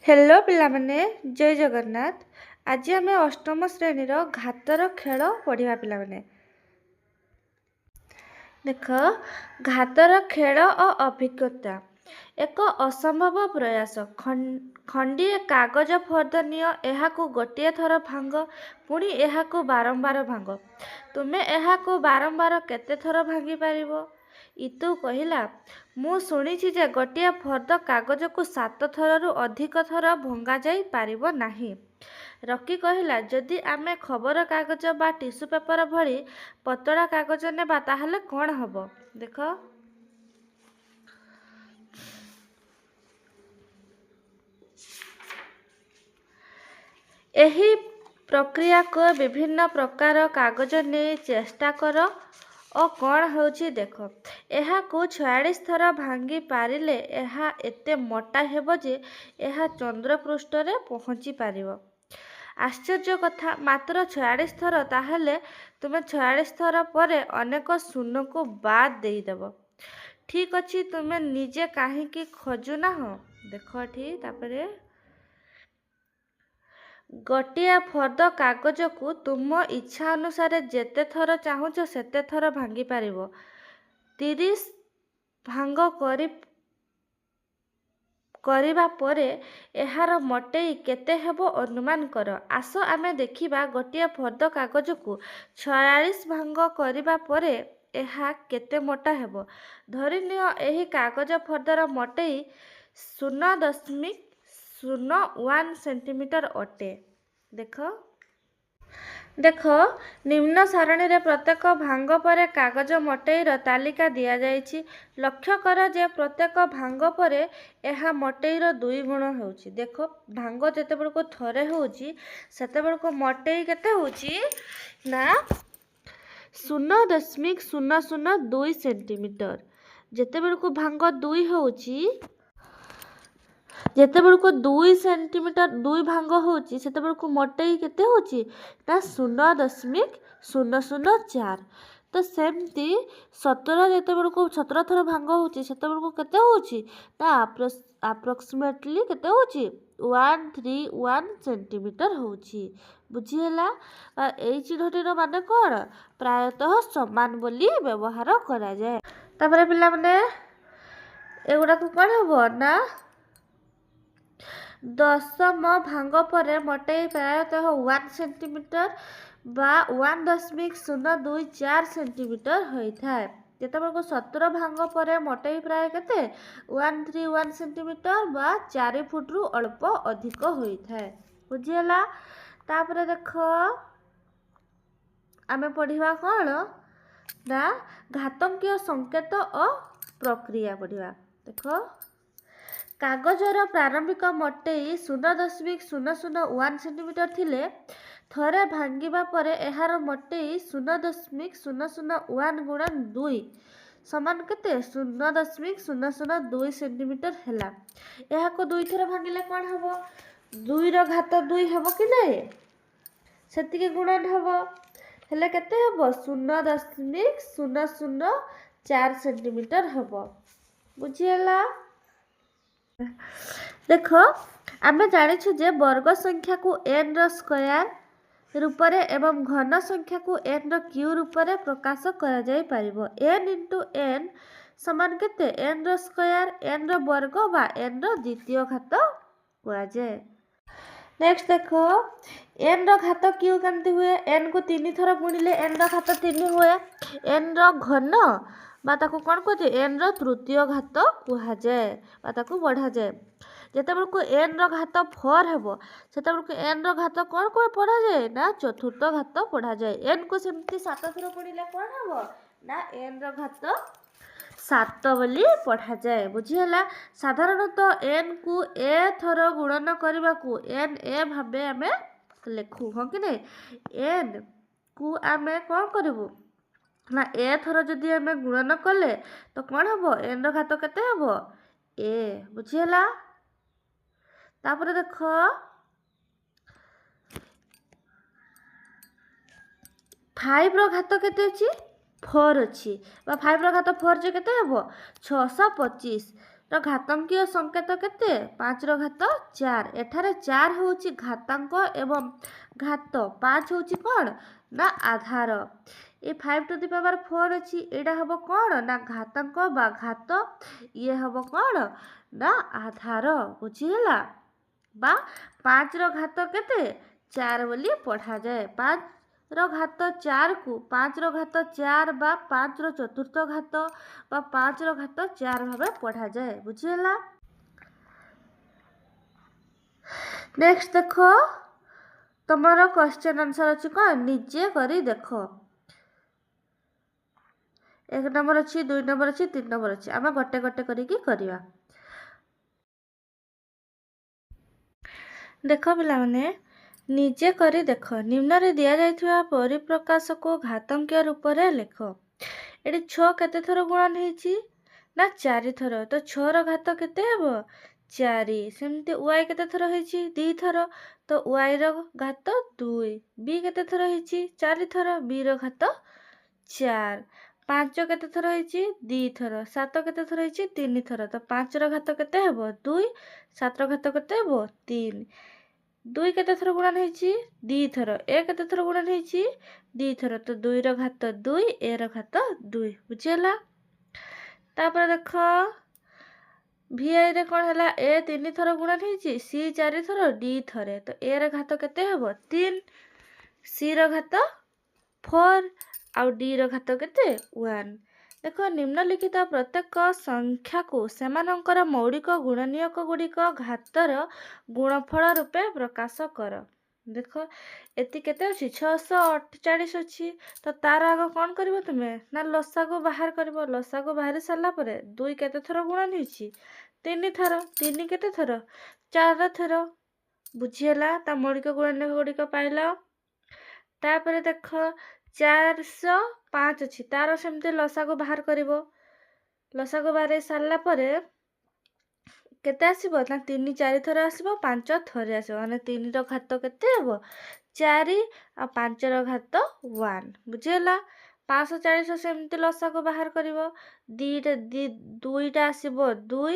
Hello पिलामाने जय जगन्नाथ। आज आम अष्टम श्रेणी घातर खेल पढ़ा पिलामाने। देख घातर खेल और अभिज्ञता एक असंभव प्रयास। खंडीए कागज फर्द नियो एहाकू गोटे थर भांग पुणी एहाकू बारंबार भांग। तुमे एहाकू बारंबार केते थर भांगी पारिबो? इतु कहिला मु शुणिछि जे गोटे फर्द कागज को 7 थरु अधिक थर भंगा जाई पारिबो नाही। रकी कहिला जदि आमे खबर कागज बा टिश्यू पेपर भली पतला कागज नेबा ताहले कौन हबो? देख एही प्रक्रिया को विभिन्न प्रकार कागज ने चेष्टा कर और कौन होची देख। एहा को 46 थर भांगी पारिले एहा एते मोटा हेबो जे एहा चंद्र पृष्ठ रे पहुंची पारिबो। आश्चर्य कथा मात्र 46 थर, ताहले तुमे 46 थर परे अनेक शून्य को बाद दे देबो। ठीक अछि, तुमे निजे काहेकि खोजु ना हो? देख ठीक तापरे गोटिया फर्द कागज को तुम इच्छा अनुसार जेते थर चाहुच सेते थर भांगी पारिबो। 30 भांग करिबा परे एहार मोटेई केते हेबो अनुमान कर। आस आमे देखिबा गोटिया फर्द कागज को 46 भांग करिबा परे एहा केते मोटा हेबो। धरिनियो एही कागज फर्दर मोटेई 0.01 सेंटीमीटर अटे। देख निम्न सारणी रे प्रत्येक भांग परे कागज मोटेईर तालिका दिया जाइछि। लक्ष्य कर जे प्रत्येक भांग परे एहा मोटेईर 2 गुण होउछि। देख भांग जेते बेलको थरे होउछि सेते बेलको मोटेई केते होउछि ना 0.002 सेंटीमीटर। जेते बेलको भांग 2 होउछि जेते बेलको 2 सेंटीमीटर 2 भांग होउछि सेते बेलको मोटेई केते होउछि ना 0.004। तो सेमती 17 जेते बेलको 17 थर भांग होउछि सेते बेलको केते होउछि ना अप्रोक्सीमेटली केते होउछि 131 सेंटीमीटर होउछि। बुझिहेला? एई चिन्हटीर माने कोन प्रायतः समान बोली व्यवहार करा जाय। तापरे पिला माने एगुडा को कोन हबो ना 10 भांग परे मोटेई प्रायतः 1 सेंटीमीटर बा 1.024 सेंटीमीटर होइथाय। जेतेबेलको 17 भांग परे मोटेई प्राय केते 131 सेंटीमीटर बा 4 फुट रु अल्प अधिक होइथाय। बुझिहेला? तापरे देखो आमे पढ़िबा कोन ना घातकीय संकेत और प्रक्रिया पढ़िबा। देखो कागजर प्रारंभिक मोटेई 0.001 सेंटीमीटर थिले थरे भांगिबा परे एहार मोटेई 0.001 गुणन 2 समान केते 0.002 सेंटीमीटर हैला। एहा को 2 थरे भांगिले कोन हबो 2 रो घात 2 हबो कि नै सेतिके गुणन हबो हेले केते हबो 0.004 सेंटीमीटर हबो। बुझिहेला? देखो आमे जानिछु जे वर्ग संख्या को n रो स्क्वायर रूपरे एवं घन संख्या को n रो क्यू रूपरे प्रकाश करा जाय पारिबो। n * n समान केते n रो स्क्वायर n रो वर्ग बा n रो द्वितीय घात हुआ जाय। नेक्स्ट देखो n रो घात क्यू केमती हुए n को 3 थर गुणिले n रो घात 3 हुए। n रो घन बा ताको कोन कहते n रो तृतीय घात कुहा जाय बा ताको बढ़ा जाय। जेतेबेल को n रो घात 4 हेबो सेतेबेल को n रो घात कोन को पढ़ा जाय ना चतुर्थ घात पढ़ा जाय। n को सेमती 7 थर गुणिले कोन हेबो ना n रो घात 7 बोली पढ़ा जाय। बुझिहेला? साधारणतः n को a थर गुणन करबा को n a भाबे आमे लेखु हो कि नै। n को आमे कोन करबो ना a थर जदि आमे गुणन कले तो कोन हबो n रो घात केते हबो a। बुझिहेला? तापरे देखो 5 रो घात केते अछि 4 अछि बा 5 रो घात 4 जे केते हबो 625 घातांकीय संकेत केते 5 ର घात 4 एठारे 4 होउची घातांक एवं घात 5 होउची कोन ना आधार ए 5 टू द पावर 4 अछि एडा हबो कोन ना घातांक बा घात ये हबो कोन ना आधार बुझिला बा 5 ର घात केते 4 बोली पढ़ा जाए 5 ର घात 4 को 5 ର घात 4 बा 5 ର चतुर्थ घात बा 5 ର घात 4 भाबे पढ़ा जाए बुझिला। नेक्स्ट देखो तमरो क्वेश्चन आंसर अछि कोन निजे करी देखो 1 नंबर अछि 2 नंबर अछि 3 नंबर अछि आमे गटे गटे करी की करिवा। देखो पिला माने निजे करी देख निम्न रे दिया जाइथिबा परिप्रकाश को घातांकीय रूप रे लेख एडी 6 केते थर गुणन हेची ना 4 थर तो 6 रो घात केते हेबो 4 सेमते y केते थर हेची 2 थर तो y रो घात 2 b केते थर हेची 4 थर b रो घात 4 5 केते थर हेची 2 थर 7 केते थर हेची 3 थर तो 5 रो घात केते हेबो 2 7 रो घात केते हेबो 3 2 केते थर गुणन हेची 2 थर ए केते थर गुणन हेची 2 थर तो 2 रो घात 2 ए रो घात 2 बुझिला। तापर देखो vi रे कोन हला ए 3 थर गुणन हेची c 4 थर d थरे तो ए रो घात केते हेबो 3 c रो घात 4 आउ d रो घात केते 1 देखो निम्नलिखित प्रत्येक संख्या को सेमानंकर मौलिक गुणनीयक गुड़िक घातर गुणफल रूपे प्रकाश कर। देखो एति केते अछि 648 अछि तो तार आग कोन करबो तुमे ना लसा को बाहर करबो लसा को बाहर साला परे 2 केते थर गुणन हिची 3 थर 3 केते थर 4 थर बुझियला ता मौलिक गुणनीयक गुड़िक पाइला। तापर देखो 405 अछि तार सेमते लसा को बाहर करबो लसा को बाहर साला परे केते आसीबो ना 3 4 थर आसीबो 5 थरे आसीबो माने 3 रो घात केते हेबो 4 आ 5 रो घात 1 बुझियला 540 सेमते लसा को बाहर करबो 2 टा आसीबो 2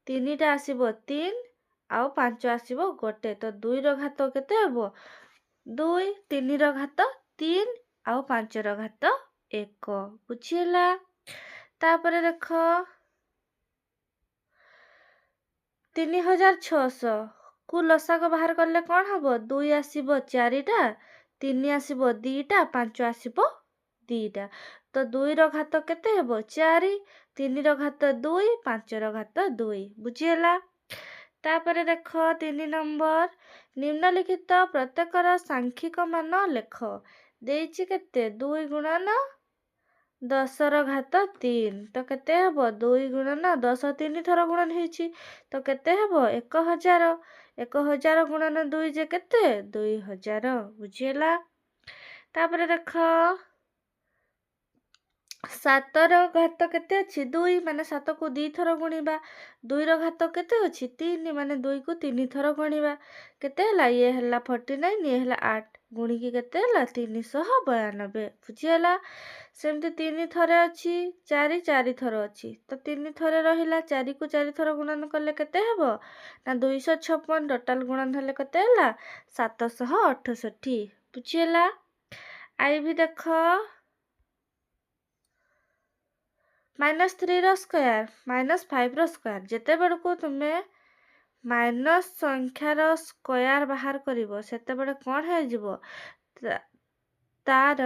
3 टा आसीबो 3 आ 5 आसीबो गोटे तो 2 रो घात केते हेबो 2 3 रो घात 3 आ 5 रो घात 1 बुझियला। तापर देखो 3600 को लसा को बाहर करले कोन हबो 2 आसीबो 4 टा 3 आसीबो 2 टा 5 आसीबो 2 टा तो 2 रो घात केते हेबो 4 3 रो घात 2 5 रो घात 2 बुझियला। तापर देखो 3 नंबर निम्नलिखित प्रत्येकर सांख्यिक मान लेख देइछि केते 2 गुणन 10 रो घात 3 तो केते हेबो 2 गुणन 10 3 थर गुणन हेछि तो केते हेबो 1000 1000 गुणन 2 जे केते 2000 बुझियला। तापर देखो 7 रो घात केते अछि 2 माने 7 को 2 थर गुणिबा 2 रो घात केते अछि 3 माने 2 को 3 थर गुणिबा केते हला ये हला 49 ये हला 8 गुणी की केते हला 392 बुझियला। सेमते 3 थरे अछि 4 4 थर अछि तो 3 थरे रहिला 4 को 4 थर गुणन करले केते हेबो ना 256 टोटल गुणन हले केते हला 768 बुझियला। आई भी देखो -3 रो स्क्वायर -5 रो स्क्वायर जेते बेडको तुमे माइनस संख्या रो स्क्वायर बाहर करिवो सेते बेडे कोन हे जिवो तार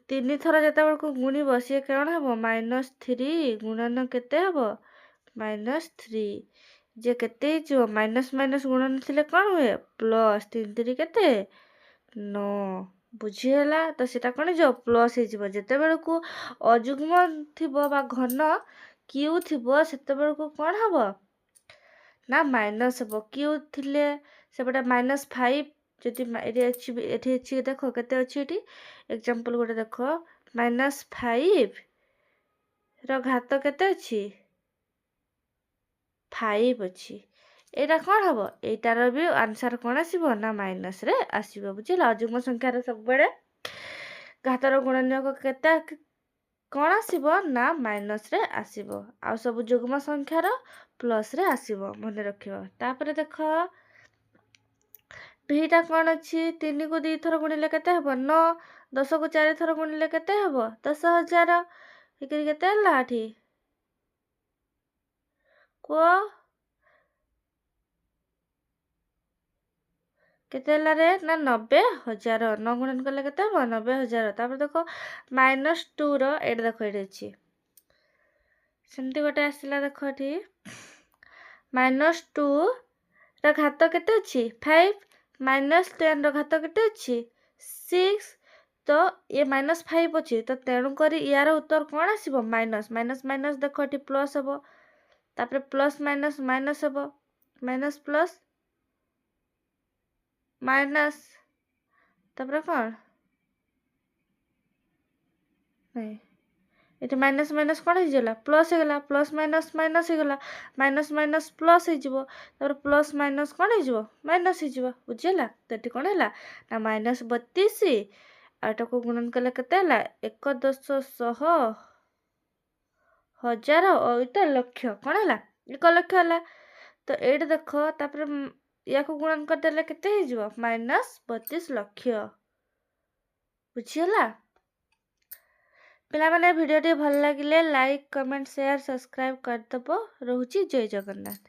3 थर जेते बेडको गुणिबो से कोन हेबो -3 गुणन केते हेबो -3 जे केते जो माइनस माइनस गुणन थिले कोन हुए प्लस 3 3 केते 9 बुझियला तो सेटा कोन जो प्लस हे जिवो जेते बेडको अजुग्म थिबो बा घन क्यू थिबो सेते बेडको कोन हबो ना माइनस हबो क्यू थिले सेपटा -5 जति एठी अछि देखो केते अछि एठी एग्जांपल गोटे देखो -5 रो घात केते अछि 5 अछि एटा कोन हबो एटार भी आंसर कोन आसीबो ना माइनस रे आसीबो बुझिला। अजुग्म संख्या रे सब बेडे घातर गुणनीयक केते କ'ଣ ଆସିବ ନା ମାଇନସ୍ରେ ଆସିବ। ଆଉ ସବୁ ଯୁଗ୍ମ ସଂଖ୍ୟାର ପ୍ଲସ୍ରେ ଆସିବ, ମନେ ରଖିବ। ତାପରେ ଦେଖ ଭିଟା କ'ଣ ଅଛି, 3କୁ 2 ଥର ଗୁଣିଲେ କେତେ ହେବ 9, 10କୁ 4 ଥର ଗୁଣିଲେ କେତେ ହେବ 10,000। ଏକରି କେତେ ହେଲା ଏଠି କୁହ କେତେ ହେଲା ରେ ନା 90,000। 9 ଗୁଣନ କଲେ କେତେ ହେବ 90,000। ତାପରେ ଦେଖ -2ର ଏଇଟା ଦେଖ ଏଇଠି ଅଛି, ସେମିତି ଗୋଟେ ଆସିଲା ଦେଖ ଏଠି -2ର ଘାତ କେତେ ଅଛି 5, -10ର ଘାତ କେତେ ଅଛି 6, ତ ଏ -5 ଅଛି, ତ ତେଣୁ କରି ୟାର ଉତ୍ତର କ'ଣ ଆସିବ ମାଇନସ୍। ମାଇନସ୍ ମାଇନସ୍ ଦେଖ ଏଠି ପ୍ଲସ୍ ହେବ, ତାପରେ ପ୍ଲସ୍ ମାଇନସ୍ ମାଇନସ୍ ହେବ, ମାଇନସ୍ ପ୍ଲସ୍ ମାଇନସ୍, ତାପରେ କ'ଣ ନାଇଁ ଏଠି ମାଇନସ୍ ମାଇନସ୍ କ'ଣ ହେଇଗଲା ପ୍ଲସ୍ ହେଇଗଲା, ପ୍ଲସ୍ ମାଇନସ୍ ମାଇନସ୍ ହେଇଗଲା, ମାଇନସ୍ ମାଇନସ୍ ପ୍ଲସ୍ ହେଇଯିବ, ତାପରେ ପ୍ଲସ୍ ମାଇନସ୍ କ'ଣ ହେଇଯିବ ମାଇନସ୍ ହେଇଯିବ, ବୁଝିହେଲା। ତ ଏଠି କ'ଣ ହେଲା ନା -32, ଆଉ ଏଟାକୁ ଗୁଣନ କଲେ କେତେ ହେଲା 1,10,000 ହଜାର ଏଇଟା ଲକ୍ଷ, କ'ଣ ହେଲା 1 ଲକ୍ଷ ହେଲା। ତ ଏଇଟା ଦେଖ ତାପରେ ୟାକୁ ଗୁଣନ କରିଦେଲେ କେତେ ହେଇଯିବ -32 ଲକ୍ଷ, ବୁଝିହେଲା। ପିଲାମାନେ ଭିଡ଼ିଓଟି ଭଲ ଲାଗିଲେ ଲାଇକ୍, କମେଣ୍ଟ, ସେୟାର, ସବସ୍କ୍ରାଇବ୍ କରିଦେବ। ରହୁଛି, ଜୟ ଜଗନ୍ନାଥ।